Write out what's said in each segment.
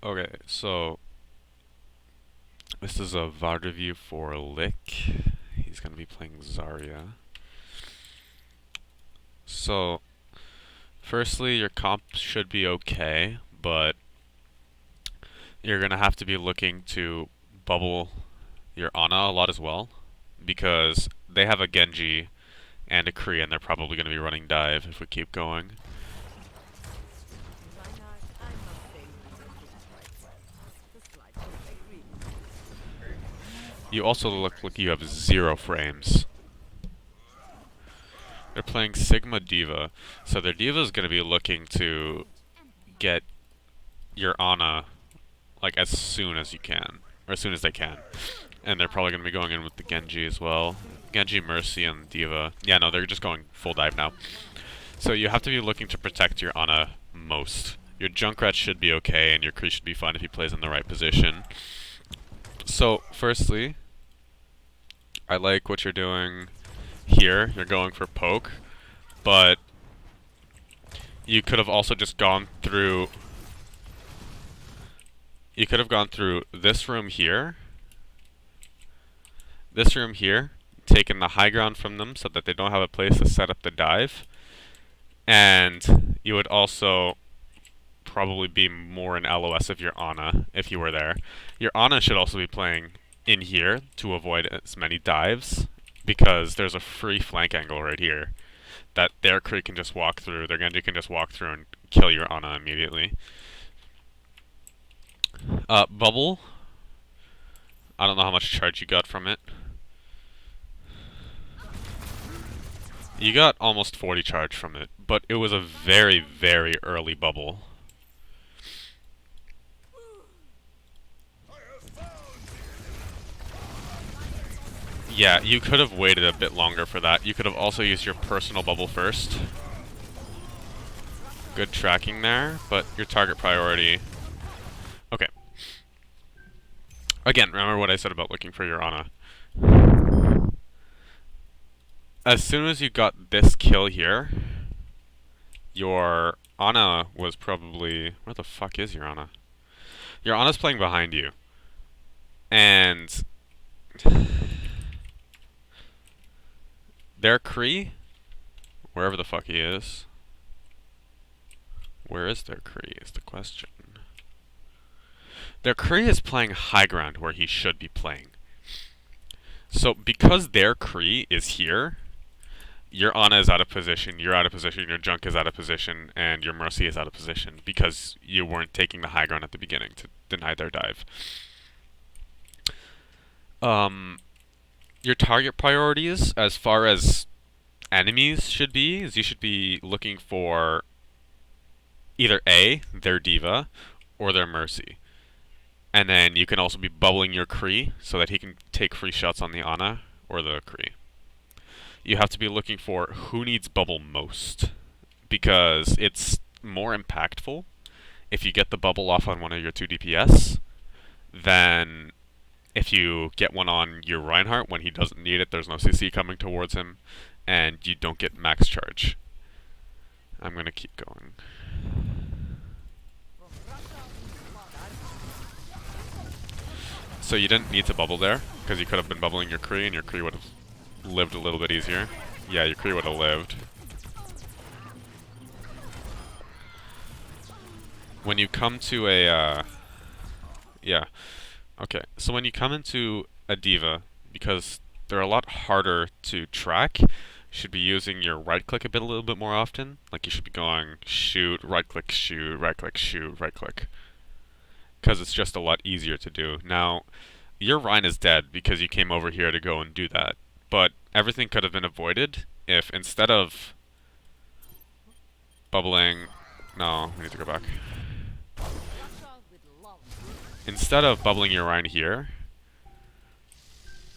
Okay, so this is a VOD review for Lick. He's going to be playing Zarya. So, firstly, your comp should be okay, but you're going to have to be looking to bubble your Ana a lot as well, because they have a Genji and a Kree, and they're probably going to be running dive if we keep going. You also look like you have 0 frames. They're playing Sigma Diva, so their Diva is going to be looking to get your Ana like as soon as you can, or as soon as they can. And they're probably going to be going in with the Genji as well. Genji, Mercy, and Diva. Yeah, no, they're just going full dive now. So you have to be looking to protect your Ana most. Your Junkrat should be okay, and your Kree should be fine if he plays in the right position. So, firstly, I like what you're doing here. You're going for poke, but you could have also just gone through... You could have gone through this room here, taken the high ground from them so that they don't have a place to set up the dive, and you would also probably be more in LOS of your Ana if you were there. Your Ana should also be playing in here to avoid as many dives, because there's a free flank angle right here that their Kree can just walk through, their Genji can just walk through and kill your Ana immediately. Bubble. I don't know how much charge you got from it. You got almost 40 charge from it, but it was a very, very early bubble. Yeah, you could have waited a bit longer for that. You could have also used your personal bubble first. Good tracking there, but your target priority... Okay. Again, remember what I said about looking for your Ana. As soon as you got this kill here, your Ana was probably... Where the fuck is your Ana? Your Ana's playing behind you. And... their Kree, wherever the fuck he is... Where is their Kree is the question. Their Kree is playing high ground where he should be playing. So because their Kree is here, your Ana is out of position, you're out of position, your Junk is out of position, and your Mercy is out of position because you weren't taking the high ground at the beginning to deny their dive. Your target priorities, as far as enemies should be, is you should be looking for either A, their Diva, or their Mercy. And then you can also be bubbling your Kree so that he can take free shots on the Ana or the Kree. You have to be looking for who needs bubble most, because it's more impactful if you get the bubble off on one of your 2 DPS than if you get one on your Reinhardt when he doesn't need it, there's no CC coming towards him, and you don't get max charge. I'm gonna keep going. So you didn't need to bubble there, because you could have been bubbling your Kree, and your Kree would have lived a little bit easier. Yeah, your Kree would have lived. When you come to a, yeah. Okay, so when you come into a Diva, because they're a lot harder to track, you should be using your right click a little bit more often. Like you should be going shoot, right click, shoot, right click, shoot, right click. Because it's just a lot easier to do. Now, your Rhine is dead because you came over here to go and do that. But everything could have been avoided if instead of bubbling... No, we need to go back. Instead of bubbling your Rhine here,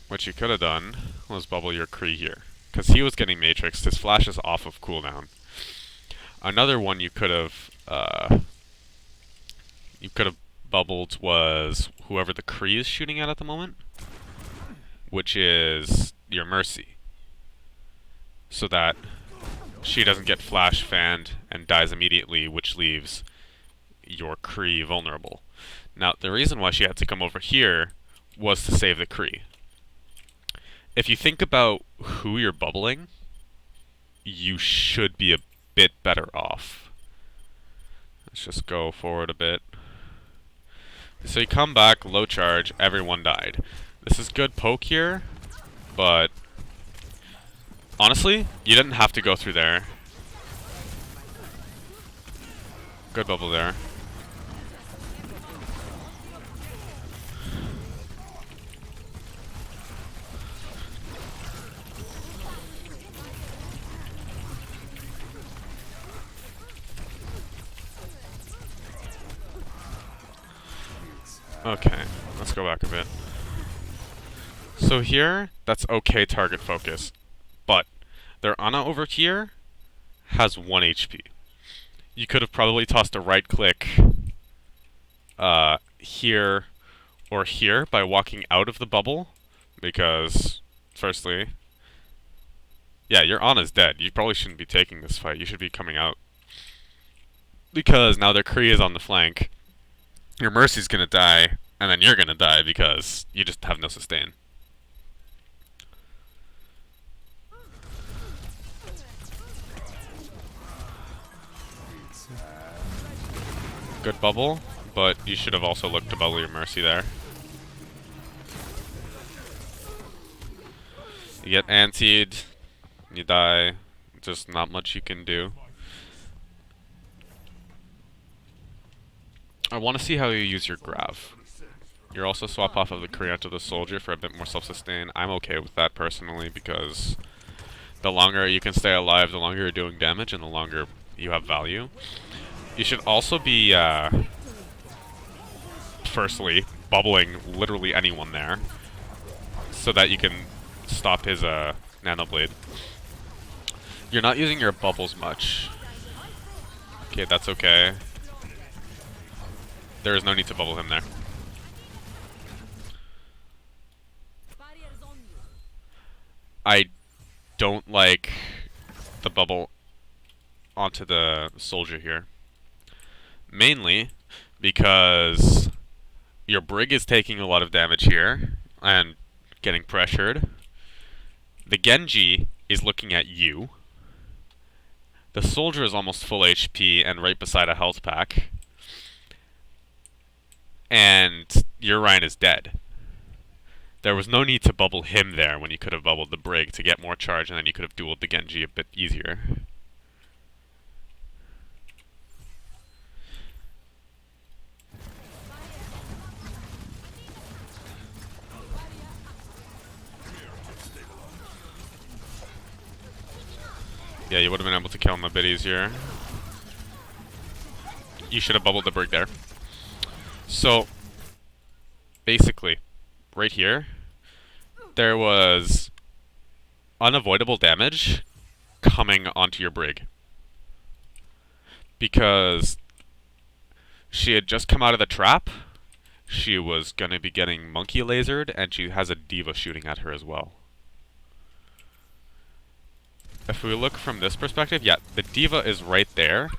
what you could have done was bubble your Kree here. Because he was getting matrixed, his flash is off of cooldown. Another one you could have bubbled was whoever the Kree is shooting at the moment, which is your Mercy, so that she doesn't get flash fanned and dies immediately, which leaves your Kree vulnerable. Now, the reason why she had to come over here was to save the Kree. If you think about who you're bubbling, you should be a bit better off. Let's just go forward a bit. So you come back, low charge, everyone died. This is good poke here, but honestly, you didn't have to go through there. Good bubble there. Okay, let's go back a bit. So here, that's okay target focus, but their Ana over here has 1 HP. You could have probably tossed a right click here or here by walking out of the bubble, because firstly, yeah, your Ana's dead. You probably shouldn't be taking this fight. You should be coming out, because now their Kree is on the flank. Your Mercy's gonna die, and then you're gonna die because you just have no sustain. Good bubble, but you should have also looked to bubble your Mercy there. You get antied, you die, just not much you can do. I want to see how you use your Grav. You're also swap off of the Kree onto the Soldier for a bit more self-sustain. I'm okay with that personally, because the longer you can stay alive, the longer you're doing damage, and the longer you have value. You should also be, firstly, bubbling literally anyone there, so that you can stop his Nano Blade. You're not using your bubbles much. Okay, that's okay. There is no need to bubble him there. I don't like the bubble onto the Soldier here. Mainly because your Brig is taking a lot of damage here and getting pressured. The Genji is looking at you. The Soldier is almost full HP and right beside a health pack. And your Ryan is dead. There was no need to bubble him there when you could have bubbled the Brig to get more charge, and then you could have dueled the Genji a bit easier. Yeah, you would have been able to kill him a bit easier. You should have bubbled the Brig there. So, basically, right here, there was unavoidable damage coming onto your Brig. Because she had just come out of the trap, she was going to be getting monkey lasered, and she has a diva shooting at her as well. If we look from this perspective, yeah, the diva is right there,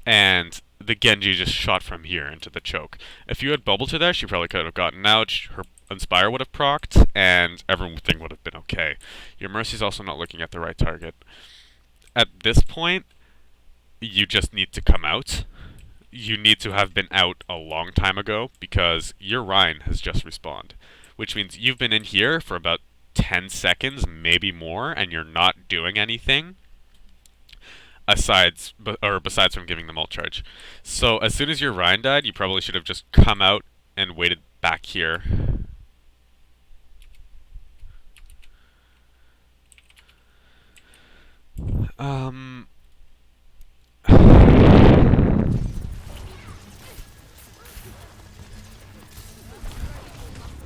and the Genji just shot from here into the choke. If you had bubbled to there, she probably could have gotten out, her Inspire would have procced, and everything would have been okay. Your Mercy's also not looking at the right target. At this point, you just need to come out. You need to have been out a long time ago, because your Rhine has just respawned. Which means you've been in here for about 10 seconds, maybe more, and you're not doing anything besides from giving them ult charge. So as soon as your Rhine died, you probably should have just come out and waited back here.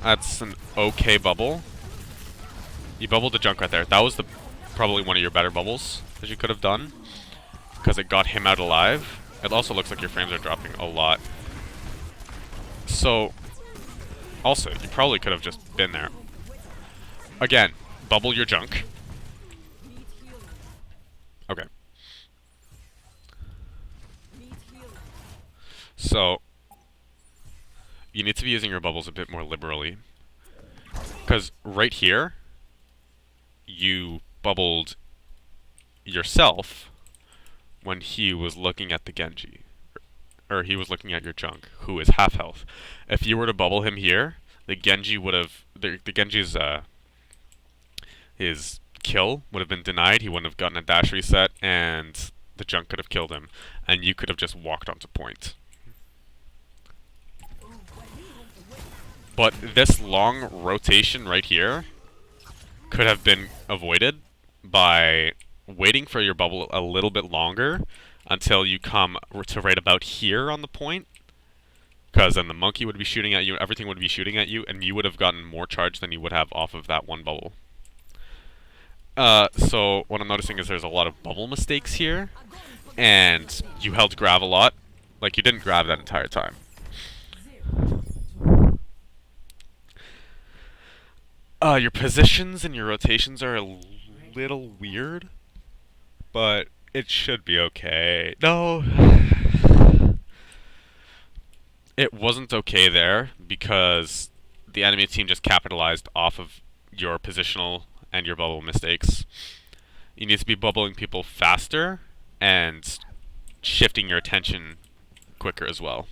That's an okay bubble. You bubbled the junk right there. That was probably one of your better bubbles that you could have done, because it got him out alive. It also looks like your frames are dropping a lot. So, also, you probably could have just been there. Again, bubble your junk. Okay. So you need to be using your bubbles a bit more liberally. Because right here, you bubbled yourself when he was looking at the Genji. Or he was looking at your junk, who is half health. If you were to bubble him here, the Genji would have... The Genji's, his kill would have been denied, he wouldn't have gotten a dash reset, and the junk could have killed him. And you could have just walked onto point. But this long rotation right here could have been avoided by waiting for your bubble a little bit longer until you come to right about here on the point. Because then the monkey would be shooting at you, everything would be shooting at you, and you would have gotten more charge than you would have off of that one bubble. So what I'm noticing is there's a lot of bubble mistakes here, and you held grab a lot. Like, you didn't grab that entire time. Your positions and your rotations are a little weird, but it should be okay. No. It wasn't okay there because the enemy team just capitalized off of your positional and your bubble mistakes. You need to be bubbling people faster and shifting your attention quicker as well.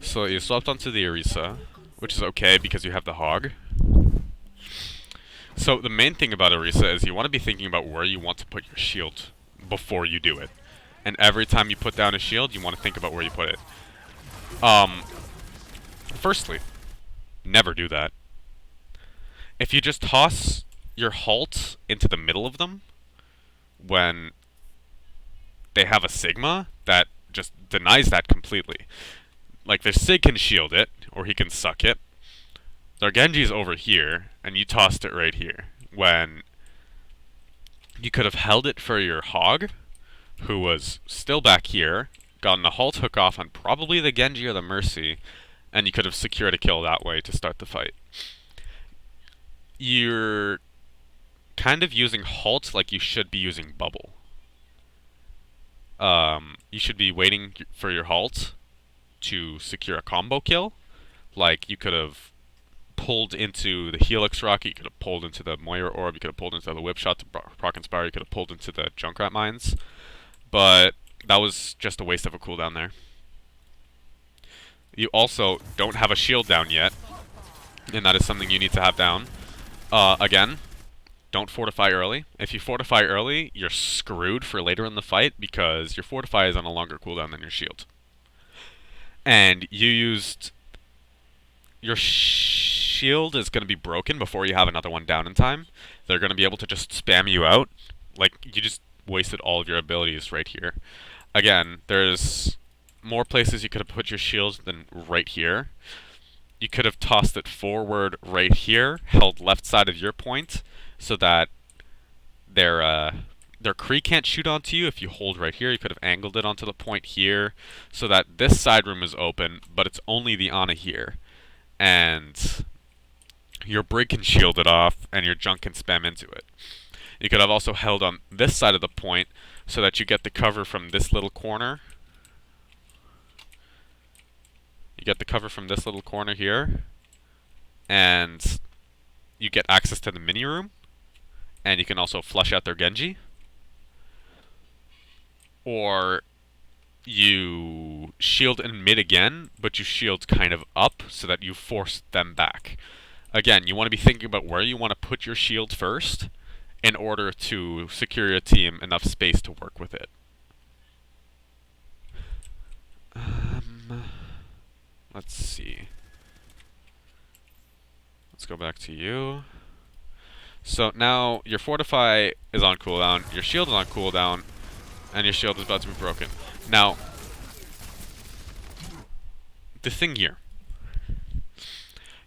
So you swapped onto the Orisa, which is okay because you have the Hog. So the main thing about Orisa is you want to be thinking about where you want to put your shield before you do it. And every time you put down a shield, you want to think about where you put it. Firstly, never do that. If you just toss your halt into the middle of them when they have a Sigma, that just denies that completely. Like, their Sig can shield it, or he can suck it. Their Genji's over here, and you tossed it right here. When you could have held it for your Hog, who was still back here, gotten a halt hook off on probably the Genji or the Mercy, and you could have secured a kill that way to start the fight. You're kind of using halt like you should be using bubble. You should be waiting for your halt to secure a combo kill. Like, you could have pulled into the Helix Rocket, you could have pulled into the Moira Orb, you could have pulled into the Whip Shot to proc Inspire, you could have pulled into the Junkrat Mines. But that was just a waste of a cooldown there. You also don't have a shield down yet, and that is something you need to have down. Again, don't fortify early. If you fortify early, you're screwed for later in the fight because your fortify is on a longer cooldown than your shield. And you used... Your shield is going to be broken before you have another one down in time. They're going to be able to just spam you out. Like, you just wasted all of your abilities right here. Again, there's more places you could have put your shields than right here. You could have tossed it forward right here, held left side of your point, so that their Kree can't shoot onto you. If you hold right here, you could have angled it onto the point here, so that this side room is open, but it's only the Ana here. And your Brig can shield it off, and your junk can spam into it. You could have also held on this side of the point, so that you get the cover from this little corner. You get the cover from this little corner here, and you get access to the mini room, and you can also flush out their Genji. Or you shield in mid again, but you shield kind of up so that you force them back. Again, you want to be thinking about where you want to put your shield first in order to secure your team enough space to work with it. Let's see. Let's go back to you. So now your fortify is on cooldown, your shield is on cooldown, and your shield is about to be broken. Now, the thing here.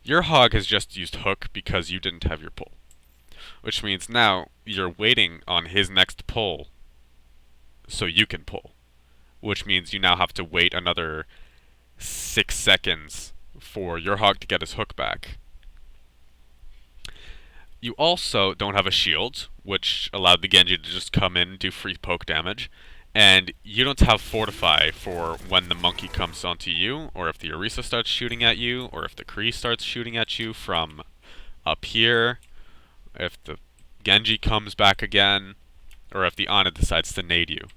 Your Hog has just used hook because you didn't have your pull. Which means now you're waiting on his next pull so you can pull. Which means you now have to wait another 6 seconds for your Hog to get his hook back. You also don't have a shield, which allowed the Genji to just come in and do free poke damage. And you don't have Fortify for when the monkey comes onto you, or if the Orisa starts shooting at you, or if the Kree starts shooting at you from up here, if the Genji comes back again, or if the Ana decides to nade you.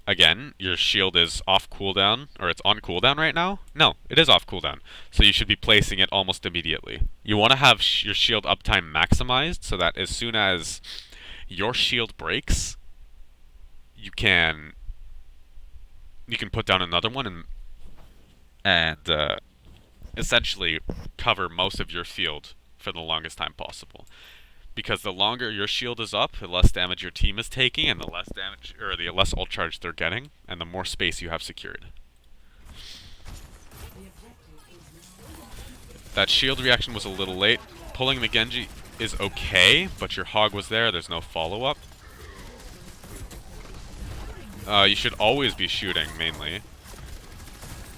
Again, your shield is off cooldown, or it's on cooldown right now? No, it is off cooldown. So you should be placing it almost immediately. You want to have your shield uptime maximized so that as soon as your shield breaks, you can put down another one and essentially cover most of your field for the longest time possible. Because the longer your shield is up, the less damage your team is taking, and the less damage or the less ult charge they're getting, and the more space you have secured. That shield reaction was a little late. Pulling the Genji is okay, but your hog was there. There's no follow-up. You should always be shooting, mainly.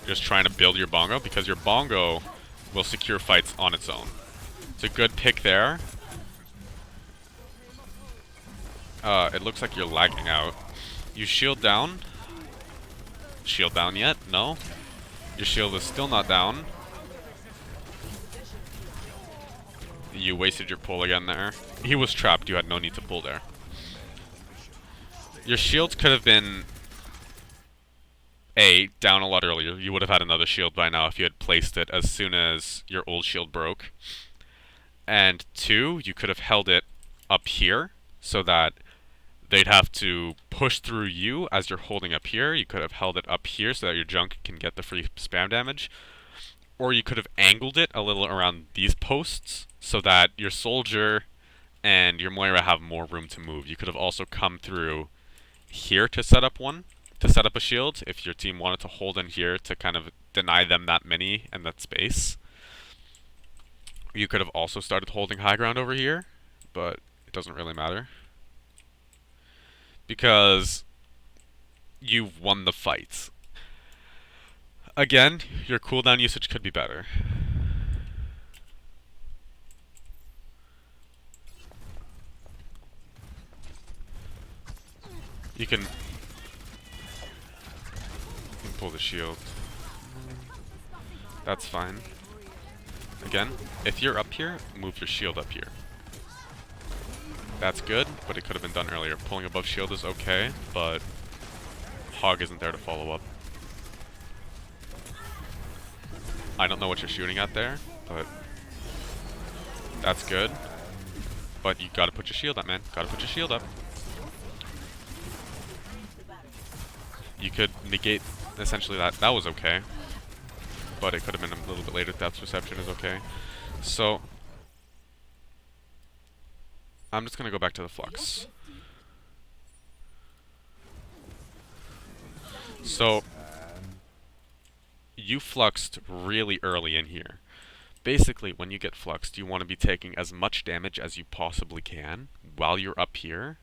Just trying to build your bongo, because your bongo will secure fights on its own. It's a good pick there. It looks like you're lagging out. You shield down. Shield down yet? No. Your shield is still not down. You wasted your pull again there. He was trapped. You had no need to pull there. Your shields could have been down a lot earlier. You would have had another shield by now if you had placed it as soon as your old shield broke. And 2, you could have held it up here so that they'd have to push through you as you're holding up here. You could have held it up here so that your junk can get the free spam damage. Or you could have angled it a little around these posts so that your soldier and your Moira have more room to move. You could have also come through here to set up a shield if your team wanted to hold in here to kind of deny them that mini and that space. You could have also started holding high ground over here, but it doesn't really matter. Because you've won the fight. Again, your cooldown usage could be better. You can pull the shield. That's fine. Again, if you're up here, move your shield up here. That's good, but it could have been done earlier. Pulling above shield is okay, but hog isn't there to follow up. I don't know what you're shooting at there, but that's good. But you gotta put your shield up, man. Gotta put your shield up. You could negate essentially that. That was okay. But it could have been a little bit later. Depth perception is okay. So I'm just gonna go back to the flux. So you fluxed really early in here. Basically, when you get fluxed, you want to be taking as much damage as you possibly can while you're up here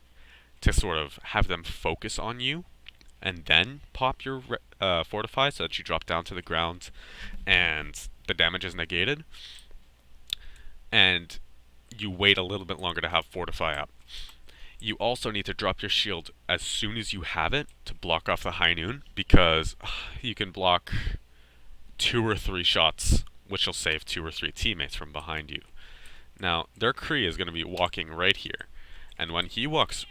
to sort of have them focus on you, and then pop your fortify so that you drop down to the ground and the damage is negated. And you wait a little bit longer to have fortify up. You also need to drop your shield as soon as you have it to block off the high noon, because you can block 2 or 3 shots, which will save 2 or 3 teammates from behind you. Now, their Kree is going to be walking right here, and when he walks...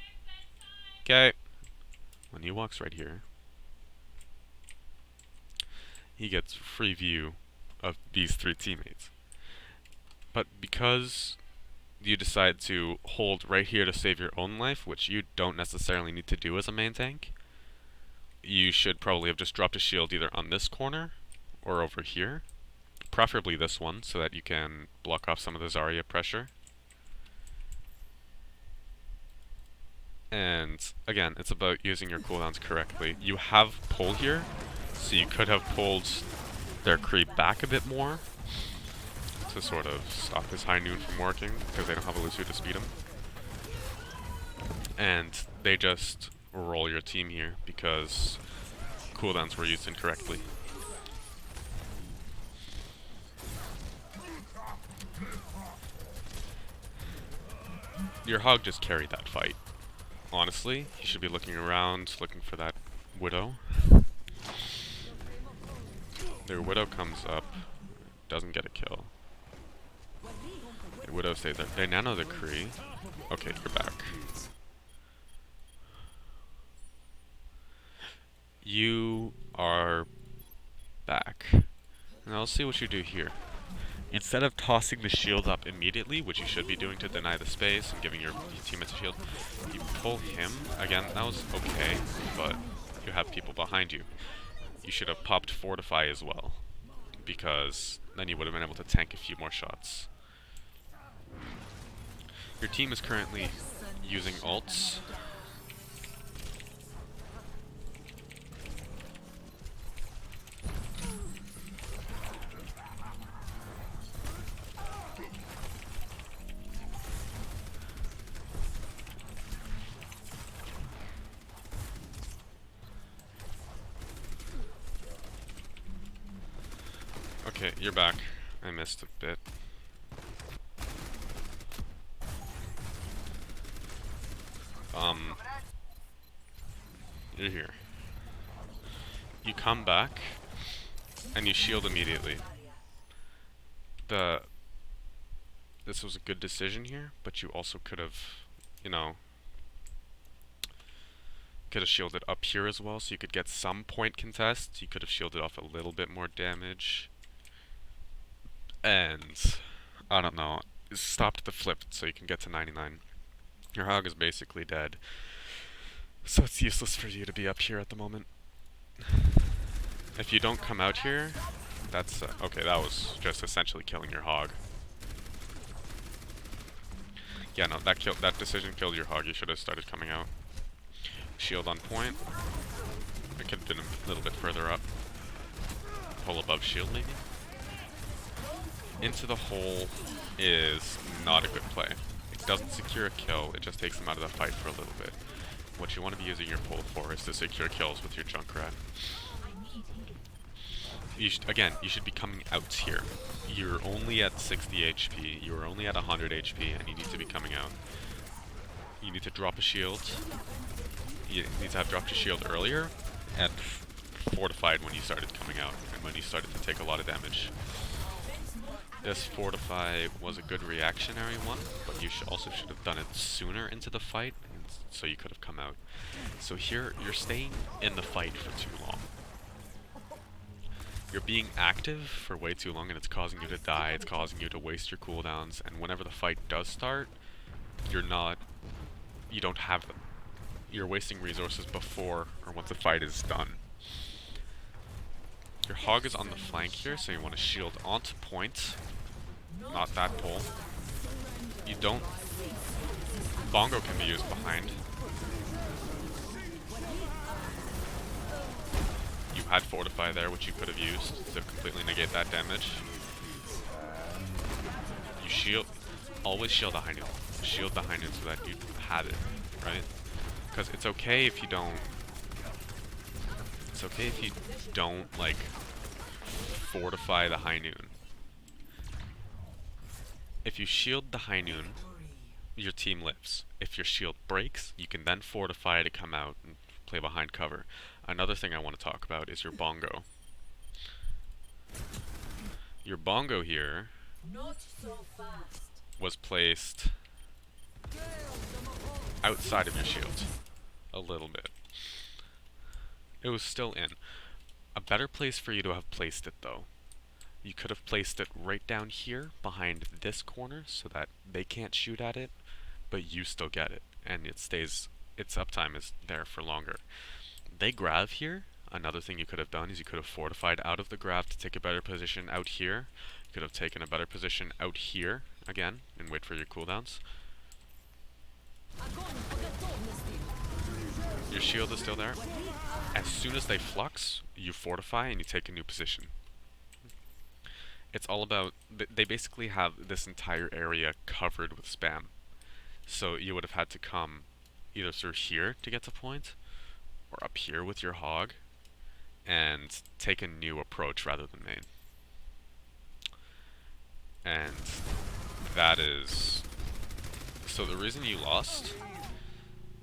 Okay. When he walks right here, he gets free view of these 3 teammates. But because you decide to hold right here to save your own life, which you don't necessarily need to do as a main tank, you should probably have just dropped a shield either on this corner or over here. Preferably this one, so that you can block off some of the Zarya pressure. And again, it's about using your cooldowns correctly. You have pull here, so you could have pulled their creep back a bit more to sort of stop this high noon from working, because they don't have a Lucio to speed him. And they just roll your team here because cooldowns were used incorrectly. Your hog just carried that fight. Honestly, he should be looking around, looking for that widow. Their widow comes up, doesn't get a kill. The widow stays there. They nano the Kree. Okay, you're back. You are back. Now let's see what you do here. Instead of tossing the shield up immediately, which you should be doing to deny the space and giving your teammates a shield, you pull him. Again, that was okay, but you have people behind you. You should have popped Fortify as well, because then you would have been able to tank a few more shots. Your team is currently using ults. Okay, you're back. I missed a bit. You're here. You come back, and you shield immediately. This was a good decision here, but you also could have, you know, could have shielded up here as well, so you could get some point contest. You could have shielded off a little bit more damage. And, I don't know, stopped the flip so you can get to 99. Your hog is basically dead. So it's useless for you to be up here at the moment. If you don't come out here, that's okay, that was just essentially killing your hog. Yeah, no, that decision killed your hog. You should have started coming out. Shield on point. It could have been a little bit further up. Pull above shield maybe. Into the hole is not a good play. It doesn't secure a kill, it just takes them out of the fight for a little bit. What you want to be using your pull for is to secure kills with your Junkrat. Again, you should be coming out here. You're only at 60 HP, you're only at 100 HP, and you need to be coming out. You need to drop a shield. You need to have dropped your shield earlier, and fortified when you started coming out, and when you started to take a lot of damage. This Fortify was a good reactionary one, but you also should have done it sooner into the fight, so you could have come out. So here, you're staying in the fight for too long. You're being active for way too long, and it's causing you to die, it's causing you to waste your cooldowns, and whenever the fight does start, you don't have them. You're wasting resources before or once the fight is done. Your hog is on the flank here, so you want to shield onto point. Not that pull. You don't... Bongo can be used behind. You had Fortify there, which you could have used to completely negate that damage. You shield... Always shield the high noon. Shield the high noon so that you had it, right? Because it's okay if you don't... It's okay if you don't, like, fortify the high noon. If you shield the high noon, your team lives. If your shield breaks, you can then fortify to come out and play behind cover. Another thing I want to talk about is your bongo. Your bongo here was placed outside of your shield a little bit. It was still in. A better place for you to have placed it, though. You could have placed it right down here behind this corner so that they can't shoot at it, but you still get it, and it stays, its uptime is there for longer. They grav here. Another thing you could have done is you could have fortified out of the grav to take a better position out here. You could have taken a better position out here again and wait for your cooldowns. Your shield is still there. As soon as they flux, you fortify and you take a new position. It's all about, they basically have this entire area covered with spam. So you would have had to come either through here to get to point, or up here with your hog, and take a new approach rather than main. And that is So the reason you lost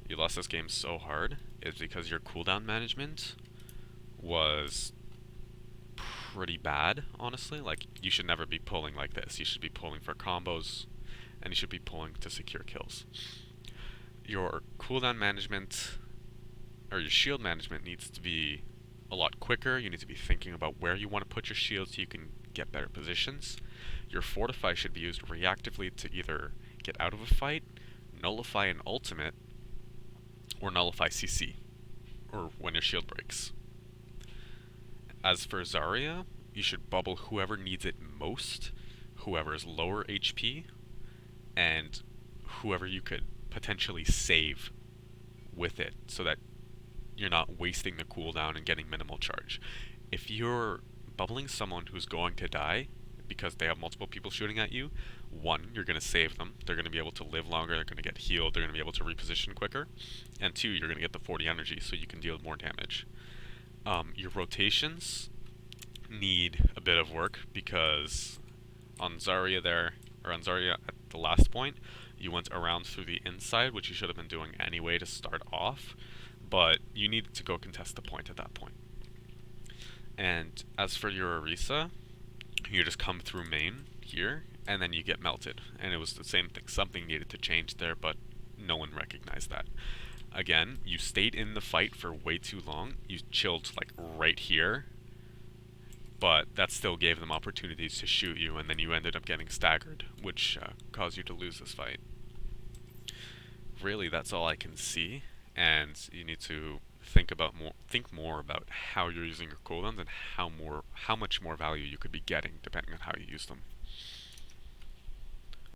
this game so hard is because your cooldown management was pretty bad, honestly. Like, you should never be pulling like this. You should be pulling for combos, and you should be pulling to secure kills. Your cooldown management, or your shield management, needs to be a lot quicker. You need to be thinking about where you want to put your shield so you can get better positions. Your fortify should be used reactively to either get out of a fight, nullify an ultimate, or nullify CC, or when your shield breaks. As for Zarya, you should bubble whoever needs it most, whoever is lower HP, and whoever you could potentially save with it, so that you're not wasting the cooldown and getting minimal charge. If you're bubbling someone who's going to die because they have multiple people shooting at you, one, you're going to save them. They're going to be able to live longer, they're going to get healed, they're going to be able to reposition quicker. And two, you're going to get the 40 energy so you can deal more damage. Your rotations need a bit of work because on Zarya at the last point, you went around through the inside, which you should have been doing anyway to start off, but you needed to go contest the point at that point. And as for your Orisa, you just come through main here, and then you get melted. And it was the same thing. Something needed to change there, but no one recognized that. Again, you stayed in the fight for way too long. You chilled like right here, but that still gave them opportunities to shoot you, and then you ended up getting staggered, which caused you to lose this fight. Really, that's all I can see, and you need to think more about how you're using your cooldowns and how much more value you could be getting depending on how you use them.